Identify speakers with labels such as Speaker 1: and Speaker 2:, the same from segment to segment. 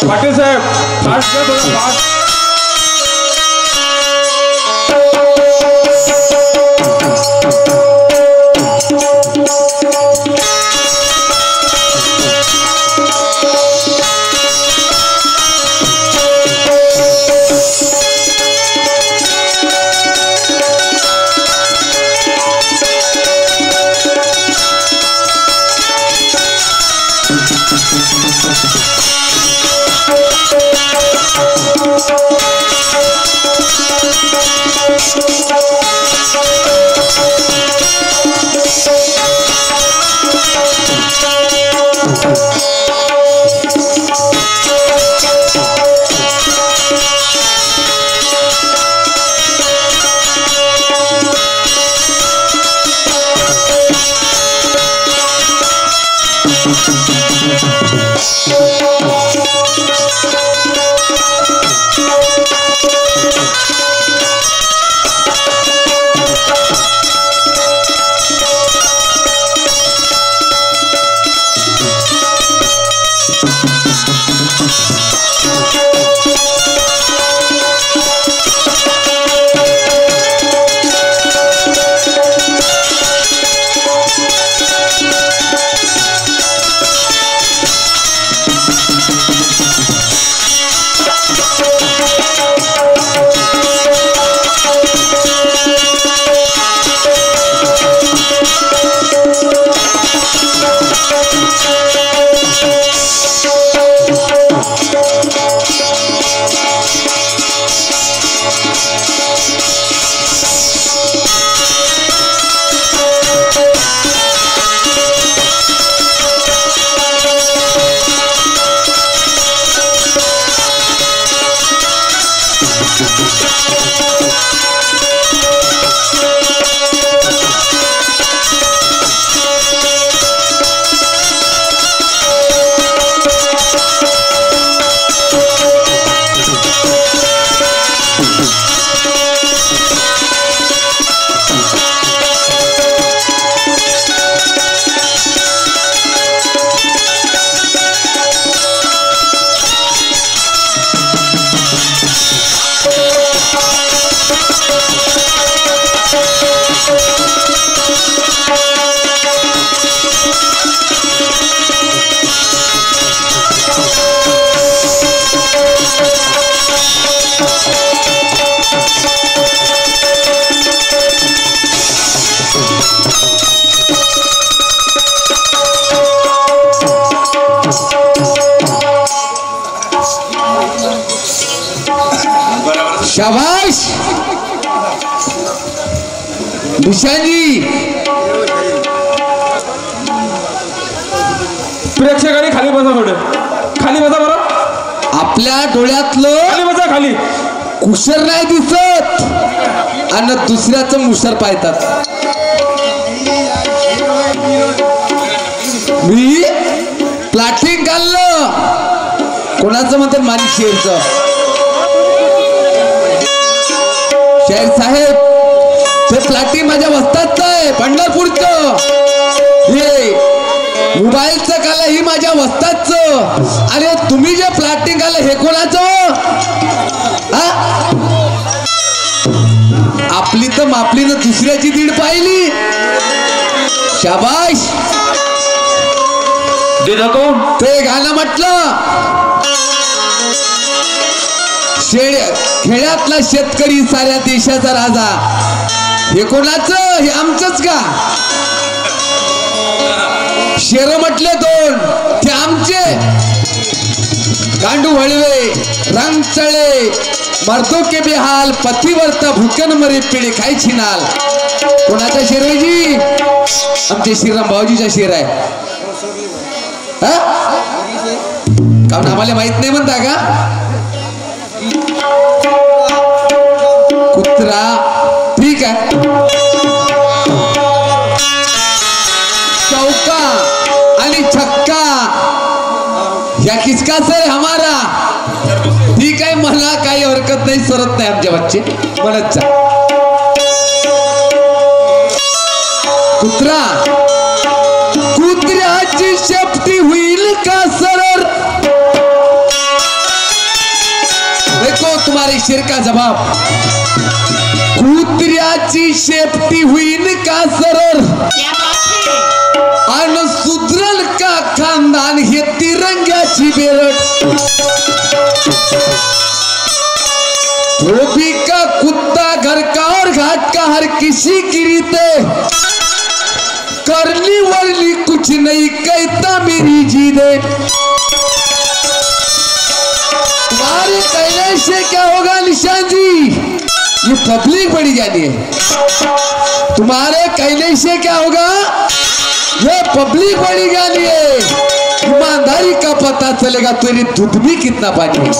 Speaker 1: पाटील साहेब fast कर थोडं fast.
Speaker 2: शाबाश भूषणजी.
Speaker 1: प्रेक्षकांनी खाली बसा, थोडं खाली बसा बरं.
Speaker 2: आपल्या डोळ्यातलं
Speaker 1: खाली बसा, खाली
Speaker 2: कुशर नाही दिसत आणि दुसऱ्याचं मुसर पाहतात. मी प्लॅटिंग घाललं कोणाचं म्हणतात माणिक शेरचं. शेर साहेब ते प्लॅटिंग माझ्या वस्तादचं आहे, पंढरपूरचं. हे मोबाईलचं काल ही माझ्या वस्तादचं. अरे तुम्ही जे प्लॅटिंग आलं हे कोणाचं? आपली तर मापलीनं दुसऱ्याची दीड पाहिली. शाबाश. ते गाणं म्हटलं खेड्यातला शेतकरी साऱ्या देशाचा राजा. हे कोणाचं? हे आमचंच का? शेर म्हटले दोन, ते आमचे. गांडू हळवे रंग चळे मर्दो के बेहाल पतीवरता भुकन मरे पिढे खायची नाल. कोणाचा शेर आहे जी? आमचे श्रीराम भाऊजीचा शेर आहे. कारण आम्हाला माहित नाही म्हणता का? कुत्रा ठीक है. चौका आणि छक्का या किसका सर हमारा. ठीक आहे, मला काही हरकत नाही, सरत नाही आमच्या बच्चे म्हणत जा. कुत्रा कुत्र्याची शेपटी होईल का सरळ? शेर का जवाब, कुत्र्याची शेपटी होईन का सरळ, अन सुधरल का खानदान हे तिरंग्याची बेरड, धोबी का कुत्ता घर का और घाट का हर किसी की रीते, करनी वरनी कुछ नहीं कहता मेरी जीदे। तुम्हारे कहने से क्या होगा निशान जी, ये पब्लिक बड़ी ज्ञानी है, तुम्हारे कहने से क्या होगा, ये पब्लिक बड़ी ज्ञानी है, ईमानदारी का पता चलेगा तेरे दूध में कितना पानी है।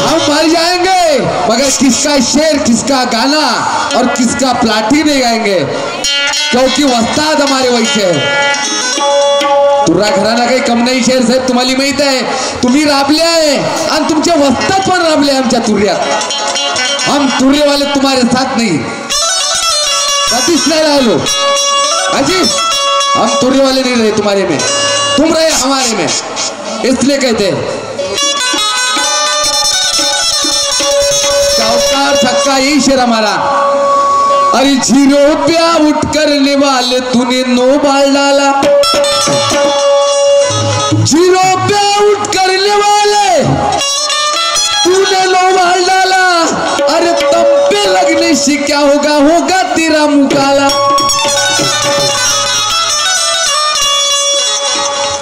Speaker 2: हम मर जाएंगे मगर किसका शेर, किसका गाना और किसका प्लाटी नहीं गाएंगे, क्योंकि वस्ताद हमारे वैसे है। तुर्रा घराना काही कम नाही शेर साहेब, तुम्हाला माहित आहे, तुम्ही राबले आहे आणि तुमचे वस्ताद पण राबले आमच्या तुर्यात। हम तुर्रे वाले तुम्हारे साथ नहीं, कधीच नहीं राहिलो हाजी, हम तुर्रे वाले नहीं रहे तुम्हारे में, तुम रहे हमारे में, इसलिए कहते हैं चौकार छक्का यही शेर हमारा। अरे 0 पे आउट करने वाले तूने 9 बाल डाला, 0 पे आउट करने वाले तूने 9 बाल डाला, अरे तब पे लगने से क्या होगा, होगा तेरा मुकाला।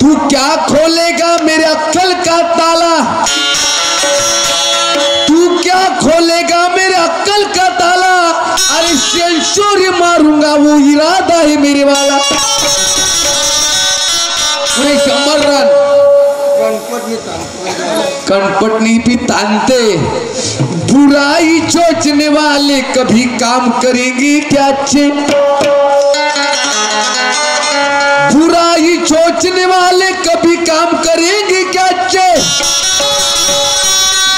Speaker 2: तू क्या खोलेगा मेरे अक्ल का ताला, तू क्या खोलेगा मेरे अक्ल का ताला, अरे सेंचुरी मारूंगा वो इरादा है मेरे वाला। पूरे 100 रन कनपटनी भी तानते, बुराई सोचने वाले कभी काम करेंगे क्या अच्छे, बुराई सोचने वाले कभी काम करेंगे क्या अच्छे,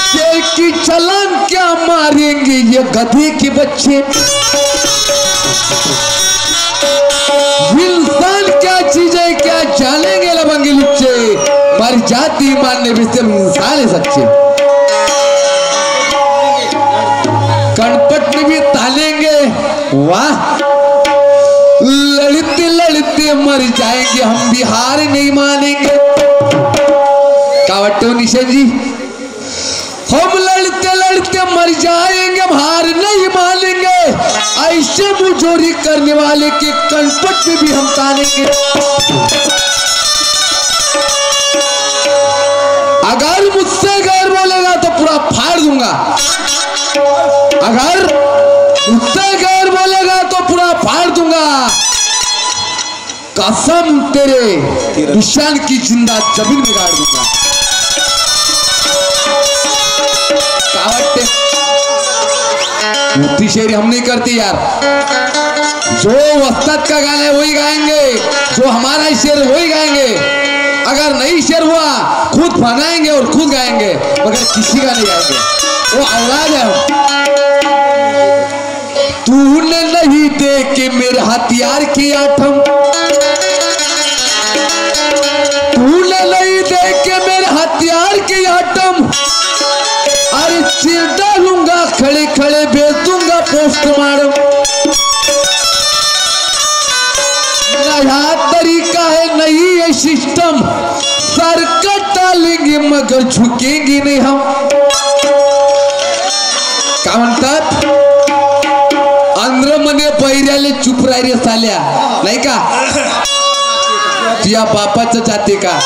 Speaker 2: शेर की छलांग क्या मारेंगे ये गधे के बच्चे, इंसान क्या चीज है क्या जानेंगे लबंगे लुच्चे, मर जाती मानने भी से इंसान है सच्चे। कनपट में भी तालेंगे, वाह लड़ते लड़ते मर जाएंगे हम भी हार नहीं मानेंगे। क्या वाटते हो निशान जी, हम लड़ते लड़ते मर जाएंगे हम हार नहीं मानेंगे, ऐसे मुझोरी करने वाले के कनपट में भी हम तानेंगे। अगर मुझसे गैर बोलेगा तो पूरा फाड़ दूंगा, अगर मुझसे गैर बोलेगा तो पूरा फाड़ दूंगा, कसम तेरे निशान की जिंदा जमीन में गाड़ दूंगा। मूर्ति शेरी हम नहीं करते यार, जो वस्ताद का गाना है वही गाएंगे, जो हमारा शेर वही गाएंगे, अगर नहीं शेर हुआ खुद बनाएंगे और खुद गाएंगे, मगर किसी का नहीं गाएंगे, वो औलाद है। तूने नहीं देखे मेरे हथियार की आठम, तूने नहीं देखे मेरे हथियार की आठम, अरे चिर डालूंगा खड़े खड़े भेज दूंगा पोस्टमार्टम। नया तरीका है नहीं है सिस्टम, सर कटा लेंगे मगर झुकेंगे नहीं हम। काय म्हणतात, आंध्र मने पैऱ्याले चुप राय रे साल्या, नाही का तुझ्या बापाचं जाते का,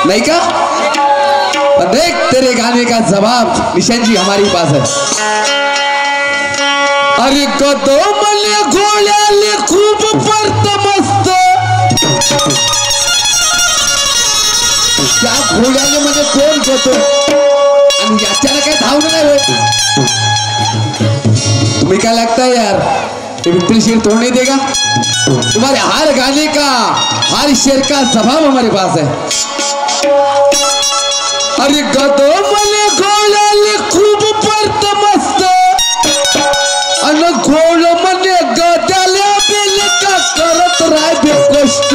Speaker 2: नहीं का। देख तेरे गाने का जवाब निशान जी हमारे पास है। अरे गदो मले घोड्याले खूप परत मस्त, त्या घोड्याले म्हणजे कोण घेतो आणि याच्याला काही धावणं नाही होत। तुम्हें क्या लगता है यार, ये विक्ट्री शेर तोड़ नहीं देगा? तुम्हारे हर गाने का हर शेर का जवाब हमारे पास है। अरे गदो मले घोड्याले खूप परत मस्त, अन घोड मने गद्याला बेले का करत राय बे कष्ट।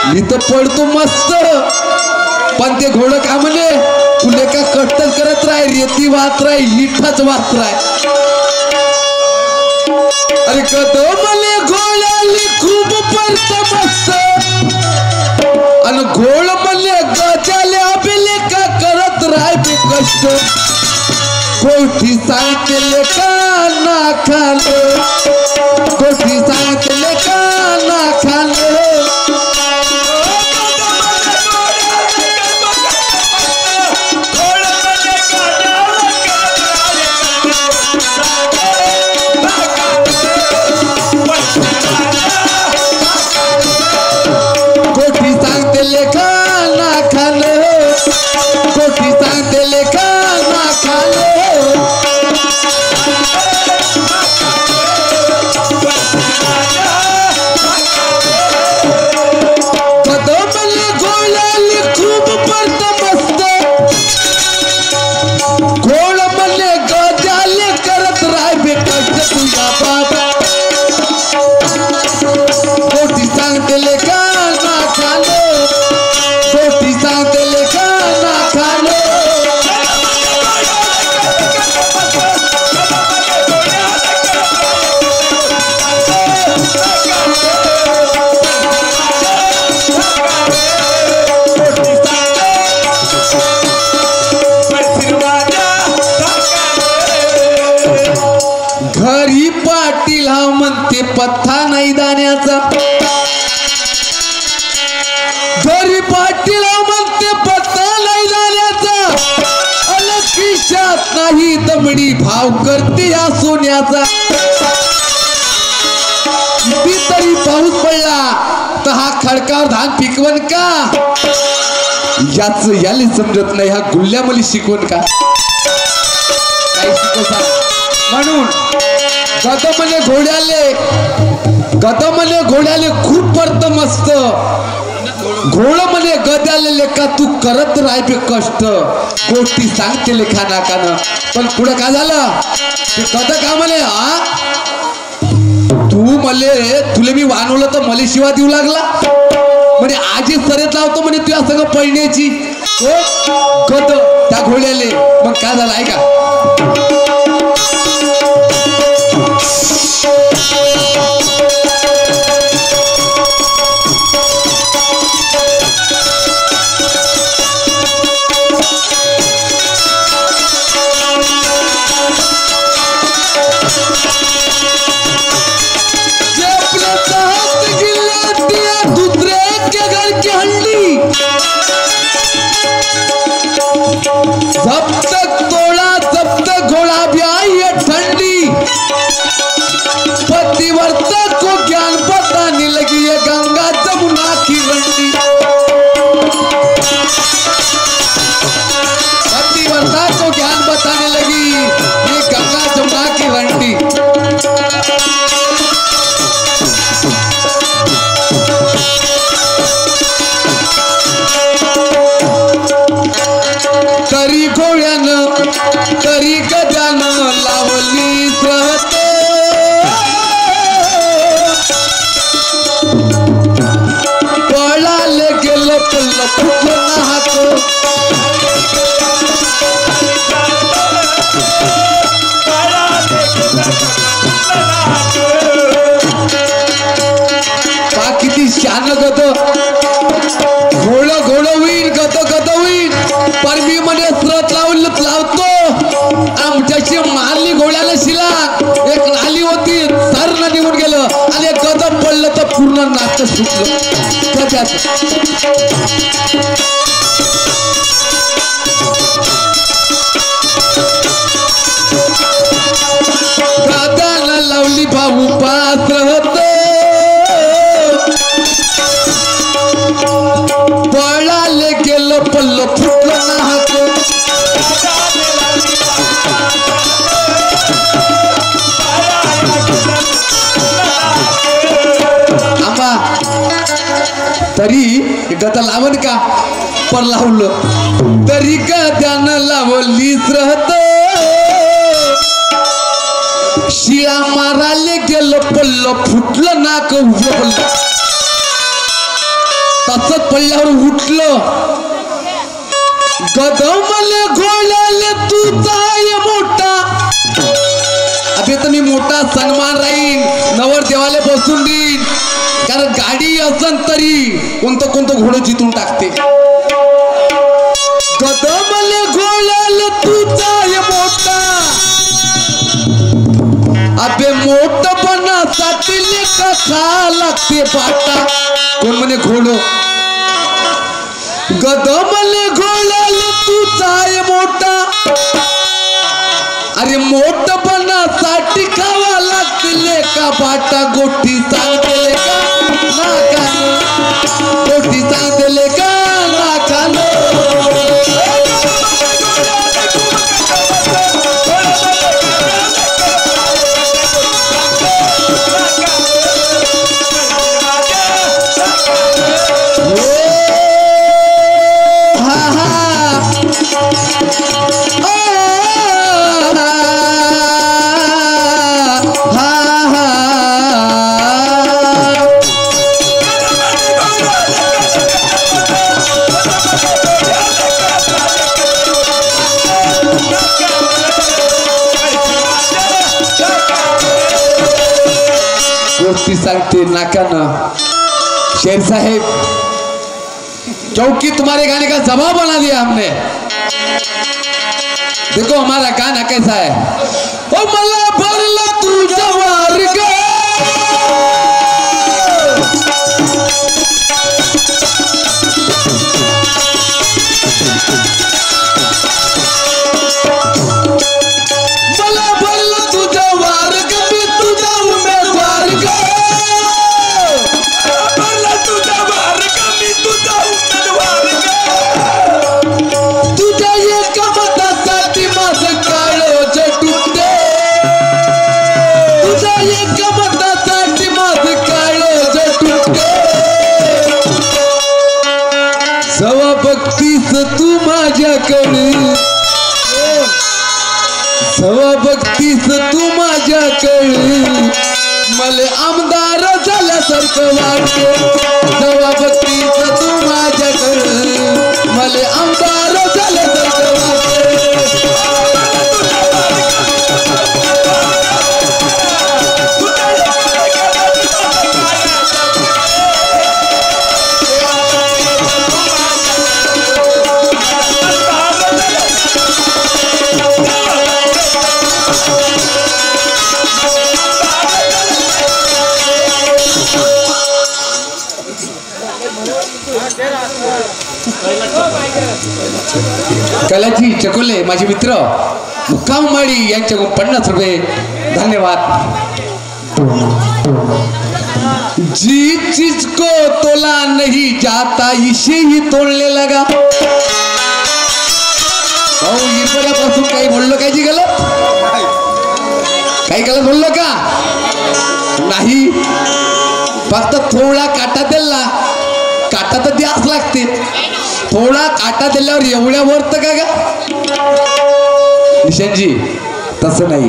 Speaker 2: मी तर पडतो मस्त, पण ते घोड का म्हणे तुले का कष्टच करत राय रेती वाहत राय इठाच वाहत राय अरे कदो मले घोळ्याली खूप परत मस्त आणि घोळ मले गजाले अबिले का करत राय बे कष्ट कोठी सांगते का ना खाले कोठी सांगते का ना खाले कोठी सांगते लेखा ना खाले कोठी सांगते लेखा ना खाले कदमले घोळ्याली खूप परत मस्त घोळ मले गजाले करत राय बे कष्ट तुझ्या बाबा कोठी सांगते लेखा ना खाले कोठी सांगते लेखा ना खाले घरी पाटील हा म्हणते पत्ता नाही दाण्याचा घरी पाटील हा म्हणते पत्ता नाही दाण्याचा अलग खिशात नाही दमडी भाव करते या सोन्याचा कितीतरी पाऊस पडला तर हा खडकावर धान पिकवण का याले समजत नाही हा गुल्ल्या मुली शिकवण का काय शिकवता म्हणून गदमले घोड्याले खूप परत मस्त घोळ मले गद्याले लेखा तू करत राय बे कष्ट गोष्टी सांगते लेखा नाकानं पण पुढे काय झालं ते गद का म्हणे हा तुले मी वानवलं तर मले शिवा देऊ लागला म्हणे आजी सरेत लावतो म्हणे तुझ्या सगळं पळण्याची गद त्या घोड्याले मग काय झालं ऐका जब तक तोड़ा जब तक घोड़ा भी आई है ठंडी पतिव्रता को ज्ञान बताने लगी है गंगा जमुना की रंडी पतिव्रता को ज्ञान बताने लगी ये गंगा जमुना की रंडी तरी घोड्यानं तरी गजानं लावली सहते पळाले गेलं पल्ल फुटलं नाहक पा किती शान गद घोड होईल गद होईल पण मी म्हणे स्रोत लावतो आमच्याशी मारली घोड्याला शिला एक नाली होती सरनं निघून गेलं आणि एक गद पडलं तर पूर्ण नाट्य सुटलं गदाला लावली भाऊ पास होत पळाले गेलं पल्ल फुटलं नाहक आंबा तरी गदा लावण का पर लावलं तरी गद्यानं लावलीच राहत शिळा माराले गेलं पल्ल फुटलं नाक उभं पडलं तसंच पडल्यावर उठलं गदमले घोळले तुझा मोठा अबे तर मी मोठा सन्मान राहीन नवर देवाले बसून देईन कारण गाडी असन तरी कोणतं घोडं जितून टाकते गदमले घोळले तुझा मोठा अबे मोठपणासाठी लेखा खा लागते बाटा कोण म्हणे घोडं गदमले घोळले तुझा मोठा अरे मोठपणासाठी खावा लागते का बाटा गोष्टी सांगते का ना गोष्टी सांगते का ना खानो गोष्टी सांगते नाकाना शेर साहेब चौकी तुम्हारे गाने का जवाब बना दिया हमने देखो हमारा गाना कैसा है ओ मला भरला तू जवार ग सवा बघतीस तू माझ्याकडे सवा बघतीस तू माझ्याकडे मले आमदार झाल्यासारखं वाटते सवा बघतीस तू माझ्याकडे मले आमदार झाल्यासारखं वाटते कलाजी चकोले माझे मित्र मुक्कामवाडी यांच्याकडून 50 रुपये धन्यवाद जी चीज को तोला नहीं जाता इसे ही तोड़ने लगा पासून काही बोललो काही जी गलत काही गलत बोललो का नाही फक्त थोडा काटा दिला काटा तर द्याच लागते थोडा काटा दिल्यावर एवढ्या वरत का गा निशांजी तसं नाही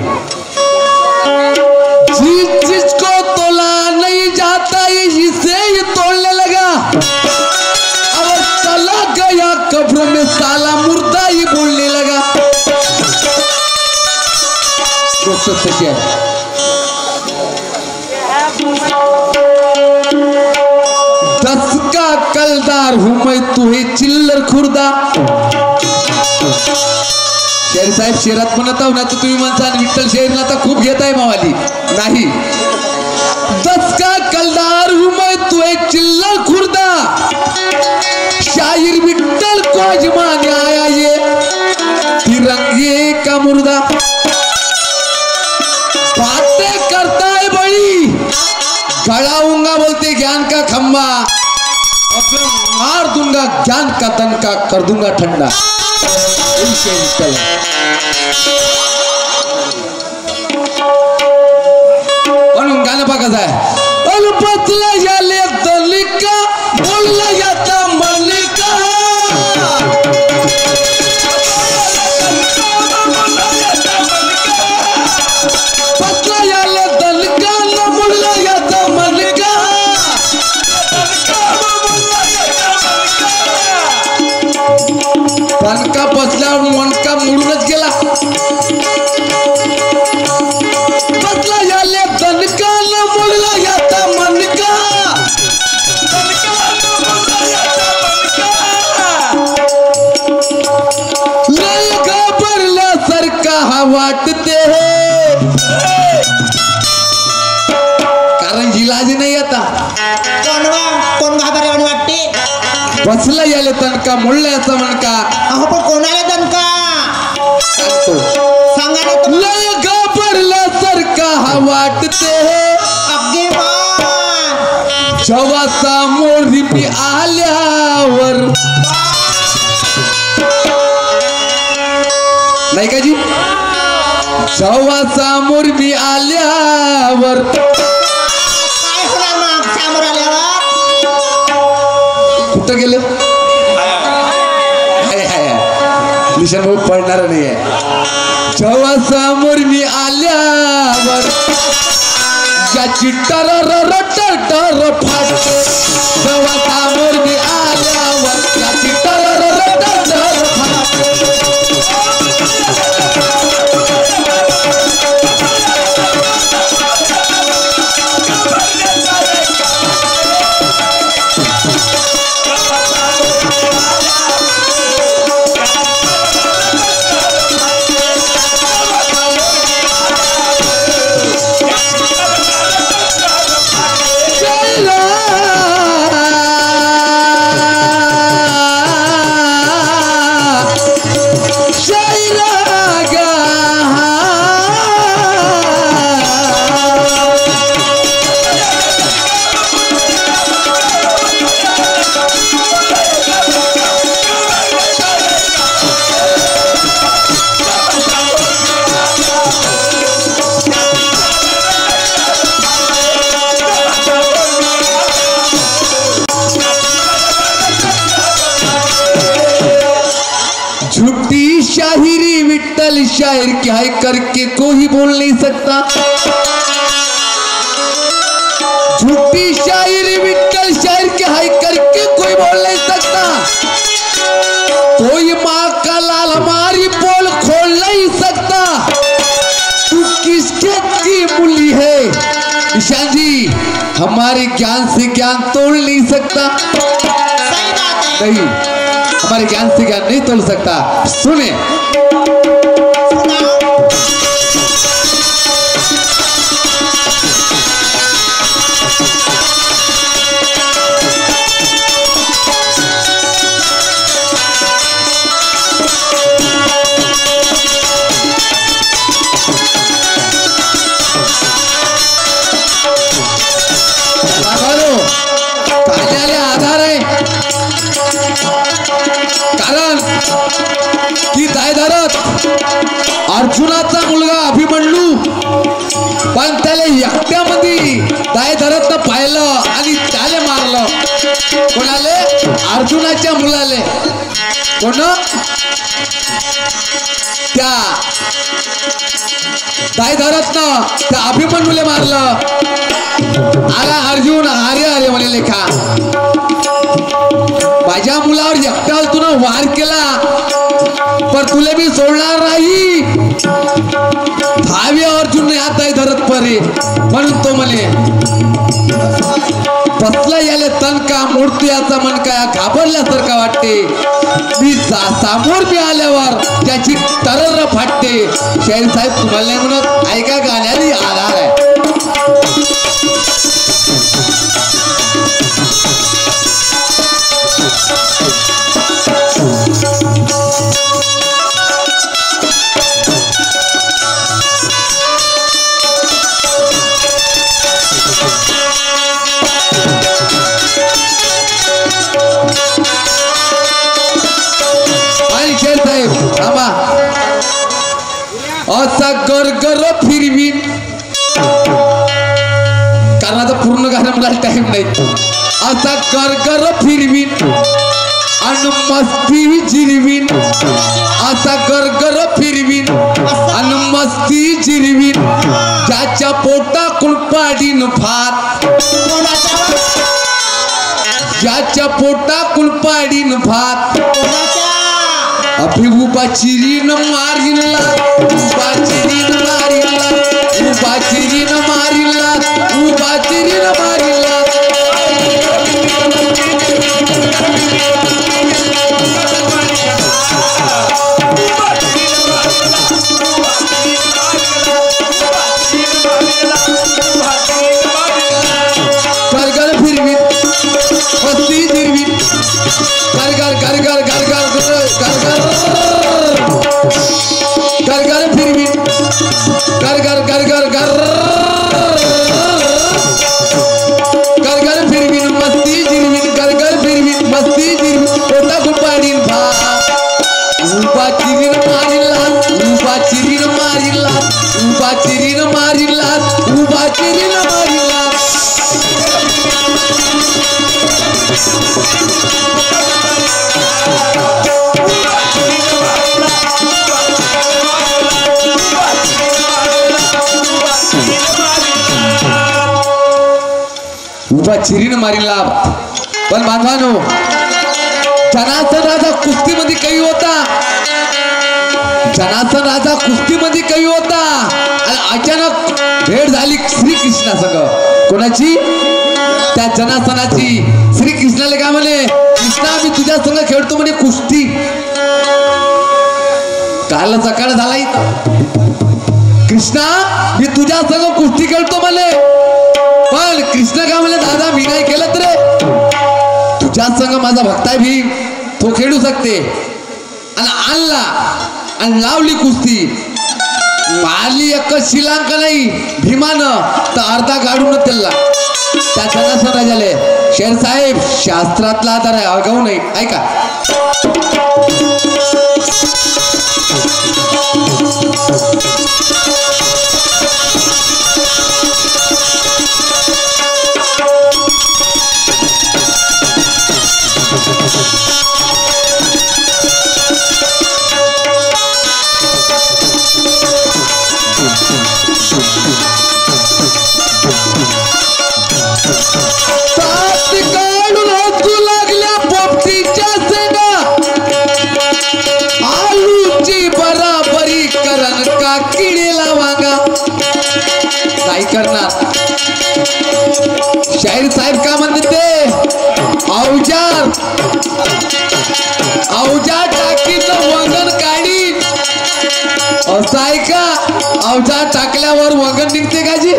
Speaker 2: जिस चीज को तोला नहीं जाता इसे ही तोड़ने लगा और चला गया कब्र में साला मुर्दा ही बोलने लगा दोस्तों क्या दस का कलदार हूं मैं तू है चिल्लर खुर्दा शेर साहेब शेरात म्हणत आहो ना तर तुम्ही म्हणता विठ्ठल शेरला तर खूप घेताय मावाली नाही 10 का कलदार हूं मैं तू है चिल्लर खुर्दा शायर विठ्ठल को आजमाने आया ये तिरंगे का मुर्दा बातें करता है बड़ी गड़ाऊंगा बोलते ज्ञान का खंबा अब मार दूंगा ज्ञान का तनका कर दूंगा ठंडा म्हणून गाणं बघा जाय अल्पतला याले दलिका बोलला याता मल्लिका पतला याले दलिका न बोलला याता मल्लिका तन वाटते कारण इलाज नाही आता
Speaker 3: कोण घाबरवाणी वाटते
Speaker 2: बसला याले तणका मुळल्याचा म्हणका
Speaker 3: अहो पण कोणाला दणका
Speaker 2: सांगतो
Speaker 3: सांगा ना तुम्ही.
Speaker 2: लय घाबरल्यासारखा हा वाटते
Speaker 3: अगदी मान
Speaker 2: जेव्हा समोर मी आल्यावर नाही का जी जेव्हा समोर मी आल्यावर
Speaker 3: काय होणार मग समोर आल्यावर
Speaker 2: कुठं गेलं निशान भाऊ पडणार नाहीये जेव्हा समोर मी आल्यावर ज्याची टर टर फाटते जेव्हा समोर मी आल्यावर ज्याची टर टर फाटते झूठी शायरी विट्ठल शायर क्या है करके कोई बोल नहीं सकता झूठी शायरी विट्ठल शायर क्या है करके कोई बोल नहीं सकता कोई माँ का लाल हमारी पोल खोल नहीं सकता तू किसके की मूली है ईशान जी हमारे ज्ञान से ज्ञान तोड़ नहीं सकता
Speaker 3: सही बात है
Speaker 2: नहीं हमारे ज्ञान से ज्ञान नहीं तोड़ सकता सुने
Speaker 3: सुनाओ
Speaker 2: काल्याला आधार आहे कारण की दायधरत अर्जुनाचा मुलगा अभिमन्यू पण त्याला एकट्यामध्ये दायधरत पाहिलं आणि त्याले मारलं कोणाले अर्जुनाच्या मुलाले कोण त्या दायधरत त्या अभिमन्यूले मारलं आला अर्जुन अरे अरे म्हणे लेखा माझ्या मुलावर एकट्याला तुला वार केला पर तुले मी सोडणार नाही धावे अर्जुन आता धरत परे म्हणून तो म्हणे बसला याले तनका मूर्ती याचा मन काय घाबरल्यासारखा वाटते मी समोर मी आल्यावर त्याची तरर फाटते शाहीर साहेब तुम्हाला नाही म्हणत ऐका गाण्याने आधार आहे असा गरगर फिरवीन कारण आता पूर्ण गाणं मला टाइम नाही असा गरगर फिरवीन आणि मस्ती जिरवीन असा गरगर फिरवीन आणि मस्ती जिरवीन ज्याच्या पोटा कुलपाडीन भात ज्याच्या पोटा कुलपाडीन भात अभी उबा चिरीन मारिला उबा चिरीन मारिला उबा चिरीन मारिला उबा चिरीन मारिला उभा चिरीन मारिला उभा चिरीन मारिला उभा चिरीन मारिला. पण बांधवानो जनार्दन राजा कुस्तीमध्ये काही होता. जनार्दन राजा कुस्तीमध्ये काही होता आणि अचानक भेट झाली श्रीकृष्णा संग. कोणाची? त्या जनार्दनाची. श्रीकृष्णाला काय म्हणे, कृष्णा मी तुझ्या संग खेळतो म्हणे कुस्ती. काल सकाळ झाला इथं कृष्णा मी तुझ्या संग कुस्ती खेळतो म्हणे. पण कृष्ण काय म्हणे, दादा मी नाही केलं रे, तुझ्या संग माझा भक्त आहे भीम, तो खेळू शकते. आणि आणला आणि लावली कुस्ती. मारली एक शिलांक नाही भीमानं तर अर्धा काढून त्याला त्या जनार्दन राजाले. शेर साहेब शास्त्रातला आधार आहे, अगाऊ नाही. ऐका शाहीर साहेब का म्हणते, अवजार अवजार टाकीत वंगण काढी. असं आहे का? अवजार टाकल्यावर वंगण निघते का जी?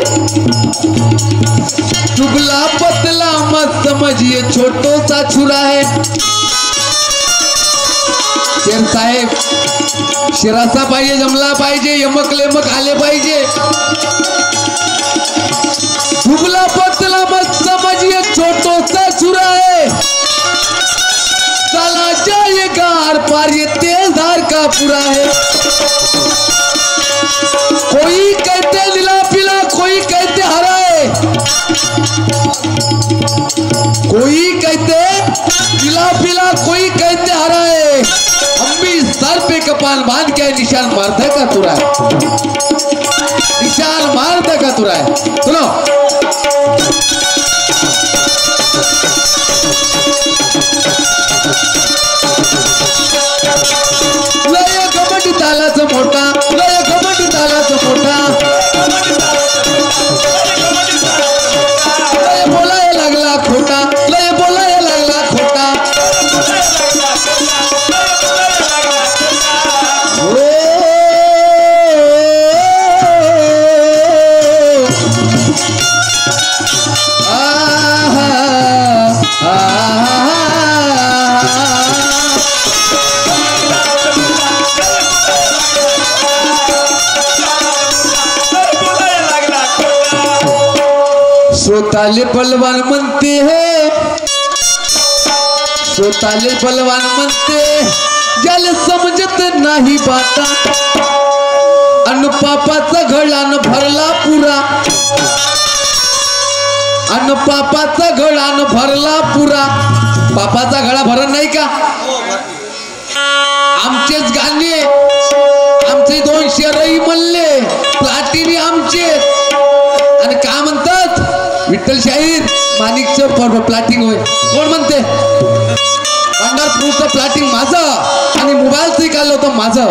Speaker 2: चुगला पतला मत समजिए छोटोसा छुरा है. शेर साहेब शिरासा पाहिजे, जमला पाहिजे, यमक लेमक आले पाहिजे. दुबला पतला मत समझिए छोटोसा छुरा है. चला जाएगा आर पार ये तेज धार का पूरा है. कोई कहते लीला पीला, कोई कहते हरा है, कोई कहते लीला पीला, कोई कहते हरा है. हम भी सर पे कपाल बांध के निशान मारते का तुरा है, निशान मारते का तुरा है. सुनो लय कबड्डी तालाचं मोठा, लय कबड्डी तालाचं मोठा, लय बोलाय लागला खोटा, लय बोलाय लागला खोटा. सोताले बलवान म्हणते है, सोताले बलवान म्हणते, ज्याला समजत नाही बाता. अन्न पापाचा घडान भरला पुरा, अन्न पापाचा घडान भरला पुरा. पापाचा घडा भरण नाही का? आमचेच गाणे, आमचे 2 शेरही म्हणले, प्लाटिनी आमचे. आणि काय म्हणतात विठ्ठल शाहीर माणिकचं पर्व प्लॅटिंग होय. कोण म्हणते? पंढरपूरचं प्लॅटिंग माझं आणि मोबाईलचं काढलं होतं माझं.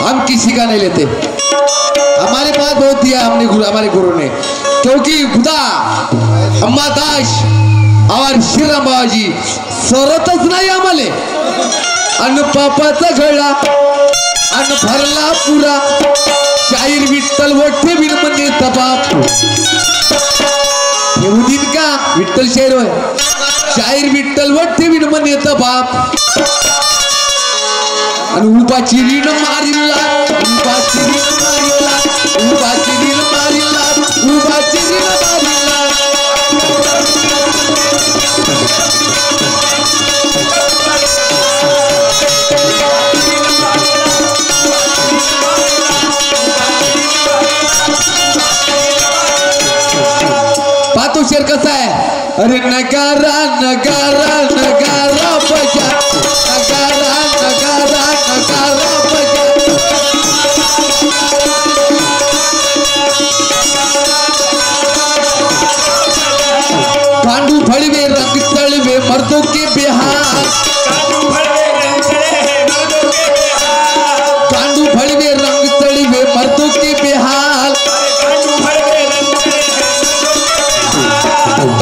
Speaker 2: हम किसी का नहीं लेते, हमारे पास बहुत दिया हमने गुरु, हमारे गुरु ने. क्योंकि खुदा अम्मा दास और श्रीराम बाबाजी सरतच नाही आम्हाले. अन्न पापाचा घडा अन्न भरला पुरा. शाहीर विठ्ठल वठे बिन म्हणणे तबाप. येऊदीन का विठ्ठल शाहीर होय. शाहीर विठ्ठल वठे बिन म्हणणे तबाप. आणि उपाची रीण मारिला, उपाची रीण मारिला, उपाची रीण मारिला, उपाची रीण मारिला. अरे नगारा नगारा नगारा बजा नगारा नगारा नगारा बजा गांडू फड़वे रंग चढ़वे मर्दों के बिहार गांडू फड़वे रंग चढ़वे मर्दों के बिहार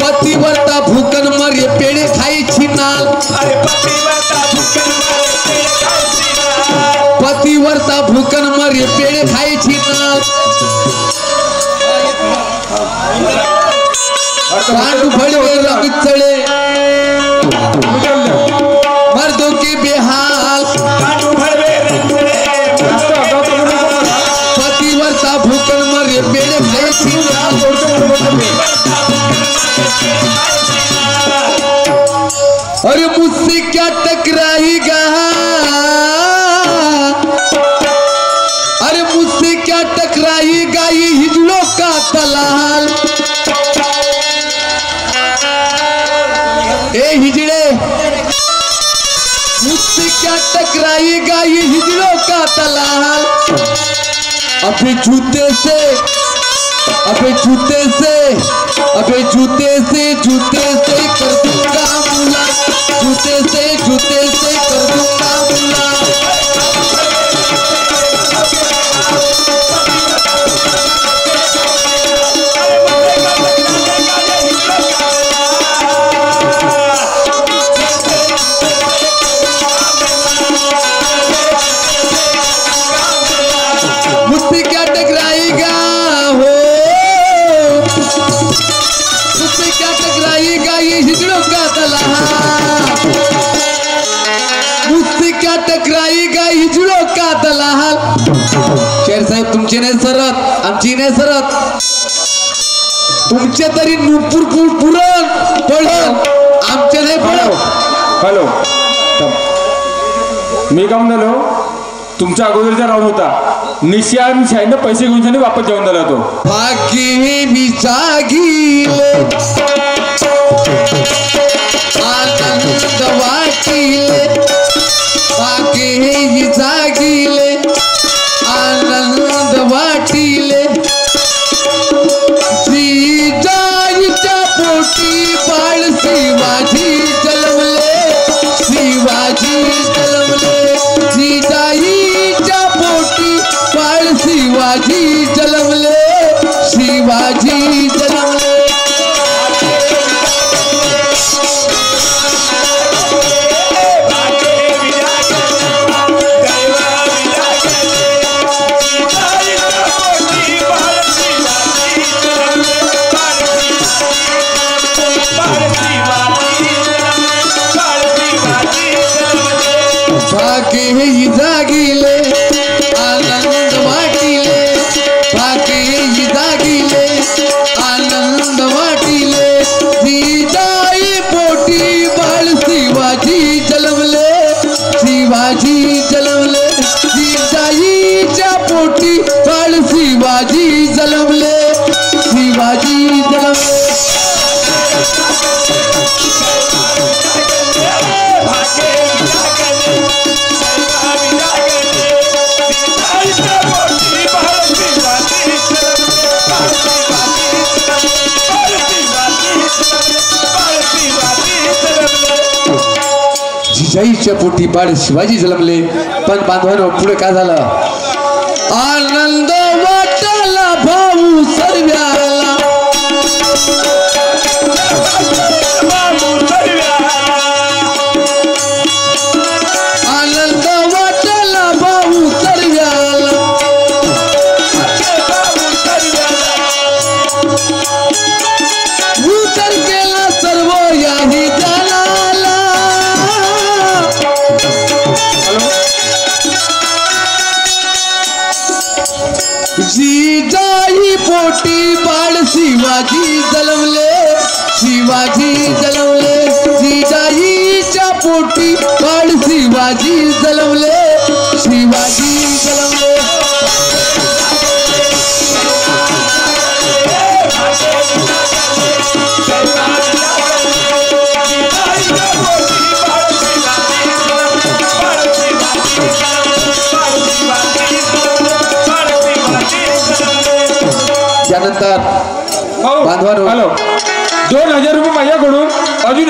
Speaker 2: पतिव्रता भूकन मरे पेड़े खाई छिनाल पतिव्रता भूकन मरे पेड़े खाई छिनाल गांडू फड़वे रंग चढ़े मर्दों के बेहाल पतिव्रता भूकन मरे पेड़े खाई छिनाल अरे मुझसे क्या टकराएगा अरे मुझसे क्या टकराएगा ये हिजड़ों का दलाल ए हिजड़े मुझसे क्या टकराएगा ये हिजड़ों का दलाल अबे जूते से अबे जूते से अबे जूते से कर दूंगा मुला जूते से कर दूंगा मुला मुझसे क्या टकराएगा हो मुझसे क्या टकराएगा ये हिजड़ों का दलाल मुझसे क्या टकराएगा हिजड़ों का दलाल शेर साहेब तुमचे नाही सरत आमची नाही सरत तुमचे तरी नुपूर पुरण पडन आमचे नाही पडत
Speaker 1: हॅलो मी काम झालो तुमच्या अगोदरचा राऊंड होता निशान शाहीनं पैसे घेऊन त्याने वापस जेवण झाला तो
Speaker 2: भाग्य विचागिले आनंद वाटिले भाग्य विचागिले आनंद वाटिले जिजाईच्या पोटी बाळ शिवाजी जन्मले शिवाजी जन्मले जिजाईच्या पोटी बाळ शिवाजी जन्मले शिवाजी जन्मले भाग्य जागिले आनंद वाटिले भाग्य जागिले आनंद वाटिले जिजाई पोटी बाळ शिवाजी जन्मले शिवाजी जन्मले जिजाईच्या पोटी बाळ शिवाजी जन्मले शिवाजी जन्मले जिजाईच्या पोटी बाळ शिवाजी जन्मले पण बांधवांनो पुढे काय झालं आनंद वाटला भाऊ सर्व्याला आनंद वाटला भाऊ सर्व्याला उतर केला सर्व याही जनाला जिजाई पोटी बाळ शिवाजी जन्मले शिवाजी जन्मले जिजाईच्या पोटी बाळ शिवाजी जन्मले शिवाजी जन्मले त्यानंतर
Speaker 1: हो
Speaker 2: बांधवांनो.
Speaker 1: हॅलो 2000 रुपये माझ्याकडून अजून